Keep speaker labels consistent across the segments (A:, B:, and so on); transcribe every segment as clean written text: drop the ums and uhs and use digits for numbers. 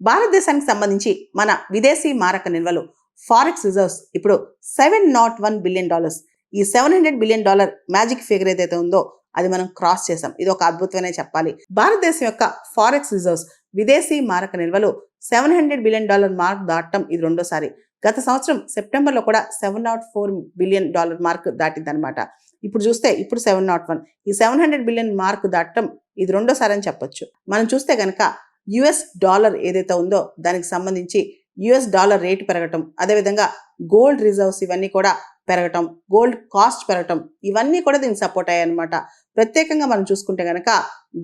A: భారతదేశానికి సంబంధించి మన విదేశీ మారక నిల్వలు ఫారెక్స్ రిజర్వ్స్ ఇప్పుడు $701 బిలియన్. ఈ $700 బిలియన్ మ్యాజిక్ ఫిగర్ ఏదైతే ఉందో అది మనం క్రాస్ చేసాం. ఇది ఒక అద్భుతమనే చెప్పాలి. భారతదేశం యొక్క ఫారెక్స్ రిజర్వ్స్ విదేశీ మారక నిల్వలు $700 బిలియన్ మార్క్ దాటడం ఇది రెండోసారి. గత సంవత్సరం సెప్టెంబర్లో కూడా $704 బిలియన్ మార్క్ దాటిందనమాట. ఇప్పుడు చూస్తే ఇప్పుడు 701. ఈ 700 బిలియన్ మార్క్ దాటడం ఇది రెండోసారి అని చెప్పొచ్చు. మనం చూస్తే కనుక యుఎస్ డాలర్ ఏదైతే ఉందో దానికి సంబంధించి యుఎస్ డాలర్ రేటు పెరగటం, అదేవిధంగా గోల్డ్ రిజర్వ్స్ ఇవన్నీ కూడా పెరగటం, గోల్డ్ కాస్ట్ పెరగటం ఇవన్నీ కూడా దీనికి సపోర్ట్ అయ్యాయి అనమాట. ప్రత్యేకంగా మనం చూసుకుంటే కనుక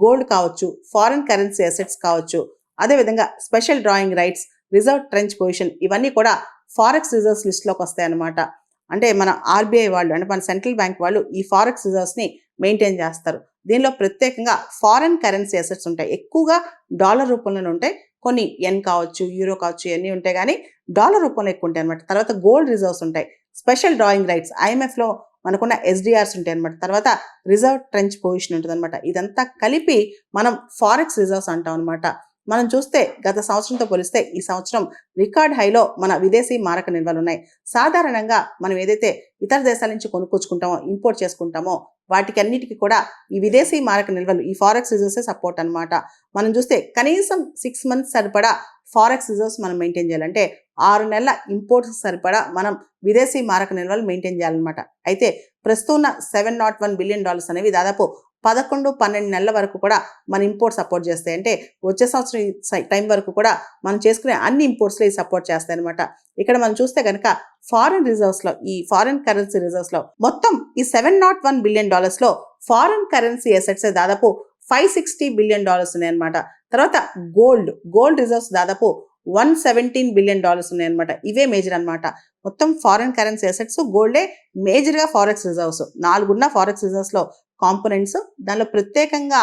A: గోల్డ్ కావచ్చు, ఫారిన్ కరెన్సీ అసెట్స్ కావచ్చు, అదేవిధంగా special drawing rights, reserve trench position ఇవన్నీ కూడా ఫారెక్స్ రిజర్వ్స్ లిస్ట్లో వస్తాయి అనమాట. అంటే మన ఆర్బీఐ వాళ్ళు, అంటే మన సెంట్రల్ బ్యాంక్ వాళ్ళు ఈ ఫారెక్స్ రిజర్వ్స్ని మెయింటైన్ చేస్తారు. దీనిలో ప్రత్యేకంగా ఫారిన్ కరెన్సీ అసెట్స్ ఉంటాయి. ఎక్కువగా డాలర్ రూపంలోనే ఉంటాయి. కొన్ని ఎన్ కావచ్చు, యూరో కావచ్చు, ఇవన్నీ ఉంటాయి, కానీ డాలర్ రూపంలో ఎక్కువ ఉంటాయి అనమాట. తర్వాత గోల్డ్ రిజర్వ్స్ ఉంటాయి, స్పెషల్ డ్రాయింగ్ రైట్స్, ఐఎంఎఫ్లో మనకున్న ఎస్డిఆర్స్ ఉంటాయి అనమాట. తర్వాత రిజర్వ్ ట్రెంచ్ పొజిషన్ ఉంటుంది అనమాట. ఇదంతా కలిపి మనం ఫారెక్స్ రిజర్వ్స్ అంటాం అనమాట. మనం చూస్తే గత సంవత్సరంతో పోలిస్తే ఈ సంవత్సరం రికార్డ్ హైలో మన విదేశీ మారక నిల్వలు ఉన్నాయి. సాధారణంగా మనం ఏదైతే ఇతర దేశాల నుంచి కొనుక్కొచ్చుకుంటామో, ఇంపోర్ట్ చేసుకుంటామో వాటికి అన్నిటికీ కూడా ఈ విదేశీ మారక నిల్వలు, ఈ ఫారెక్స్ రిజర్వ్సే సపోర్ట్ అనమాట. మనం చూస్తే కనీసం 6 months సరిపడా ఫారెక్స్ రిజర్వ్స్ మనం మెయింటైన్ చేయాలంటే 6 నెలల ఇంపోర్ట్స్ సరిపడా మనం విదేశీ మారక నిల్వలు మెయింటైన్ చేయాలన్నమాట. అయితే ప్రస్తుతం ఉన్న $701 బిలియన్ అనేవి దాదాపు 11-12 నెలల వరకు కూడా మన ఇంపోర్ట్ సపోర్ట్ చేస్తాయి. అంటే వచ్చే సంవత్సరం టైం వరకు కూడా మనం చేసుకునే అన్ని ఇంపోర్ట్స్లో ఈ సపోర్ట్ చేస్తాయి అనమాట. ఇక్కడ మనం చూస్తే కనుక ఫారిన్ రిజర్వ్స్లో, ఈ ఫారిన్ కరెన్సీ రిజర్వ్స్లో మొత్తం ఈ $701 బిలియన్ లో ఫారిన్ కరెన్సీ అసెట్స్ దాదాపు $560 బిలియన్ ఉన్నాయన్నమాట. తర్వాత గోల్డ్ రిజర్వ్స్ దాదాపు $117 బిలియన్ ఉన్నాయన్నమాట. ఇవే మేజర్ అనమాట. మొత్తం ఫారిన్ కరెన్సీ అసెట్స్, గోల్డే మేజర్గా ఫారెక్స్ రిజర్వ్స్. 4 ఉన్న ఫారెక్స్ రిజర్వ్స్లో కాంపోనెంట్స్, దానిలో ప్రత్యేకంగా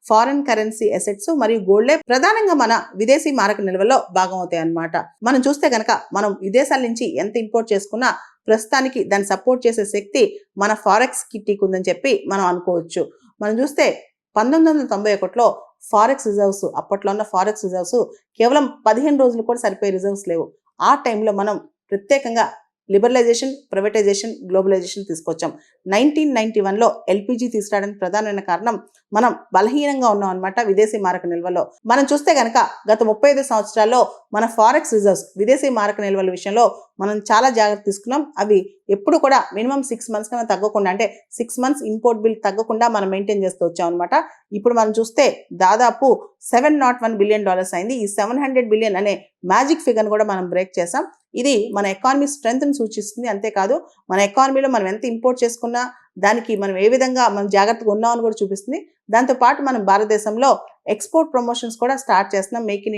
A: ఫారిన్ కరెన్సీ అసెట్స్ మరియు గోల్డే ప్రధానంగా మన విదేశీ మారక నిల్వల్లో భాగం అవుతాయి అన్నమాట. మనం చూస్తే కనుక మనం విదేశాల నుంచి ఎంత ఇంపోర్ట్ చేసుకున్నా ప్రస్తుతానికి దాన్ని సపోర్ట్ చేసే శక్తి మన ఫారెక్స్ కిట్టీకి ఉందని చెప్పి మనం అనుకోవచ్చు. మనం చూస్తే 1991లో ఫారెక్స్ రిజర్వ్స్, అప్పట్లో ఉన్న ఫారెక్స్ రిజర్వ్స్ కేవలం 15 రోజులు కూడా సరిపోయే రిజర్వ్స్ లేవు. ఆ టైంలో మనం ప్రత్యేకంగా లిబరలైజేషన్, ప్రైవేటైజేషన్, గ్లోబలైజేషన్ తీసుకొచ్చాం. 1991లో ఎల్పిజి తీసుకురావడానికి ప్రధానమైన కారణం మనం బలహీనంగా ఉన్నాం అనమాట విదేశీ మారక నిల్వలో. మనం చూస్తే కనుక గత 35 సంవత్సరాల్లో మన ఫారెక్స్ రిజర్వ్స్, విదేశీ మారక నిల్వల విషయంలో మనం చాలా జాగ్రత్త తీసుకున్నాం. అవి ఎప్పుడు కూడా మినిమం 6 months కన్నా తగ్గకుండా, అంటే 6 months ఇంపోర్ట్ బిల్ తగ్గకుండా మనం మెయింటైన్ చేస్తూ వచ్చాం అనమాట. ఇప్పుడు మనం చూస్తే దాదాపు $701 బిలియన్ అయింది. ఈ 700 బిలియన్ అనే మ్యాజిక్ ఫిగర్ని కూడా మనం బ్రేక్ చేసాం. ఇది మన ఎకానమీ స్ట్రెంగ్త్ని సూచిస్తుంది. అంతేకాదు మన ఎకానమీలో మనం ఎంత ఇంపోర్ట్ చేసుకున్నా దానికి మనం ఏ విధంగా మనం జాగ్రత్తగా ఉన్నామని కూడా చూపిస్తుంది. దాంతోపాటు మనం భారతదేశంలో ఎక్స్పోర్ట్ ప్రమోషన్స్ కూడా స్టార్ట్ చేస్తున్నాం. మేడ్ ఇన్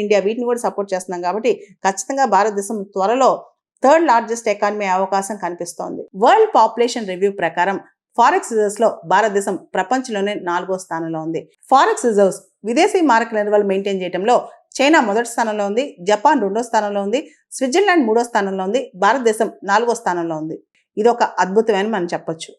A: ఇండియా వీటిని కూడా సపోర్ట్ చేస్తున్నాం. కాబట్టి ఖచ్చితంగా భారతదేశం త్వరలో 3rd లార్జెస్ట్ ఎకానమీ అవకాశం కనిపిస్తోంది. వరల్డ్ పాపులేషన్ రివ్యూ ప్రకారం ఫారెక్స్ రిజర్వ్స్ లో భారతదేశం ప్రపంచంలోనే 4వ స్థానంలో ఉంది. ఫారెక్స్ రిజర్వ్స్ విదేశీ మారక నిల్వలు మెయింటైన్ చేయడంలో చైనా మొదటి స్థానంలో ఉంది, జపాన్ 2వ స్థానంలో ఉంది, స్విట్జర్లాండ్ 3వ స్థానంలో ఉంది, భారతదేశం 4వ స్థానంలో ఉంది. ఇది ఒక అద్భుతమని మనం చెప్పొచ్చు.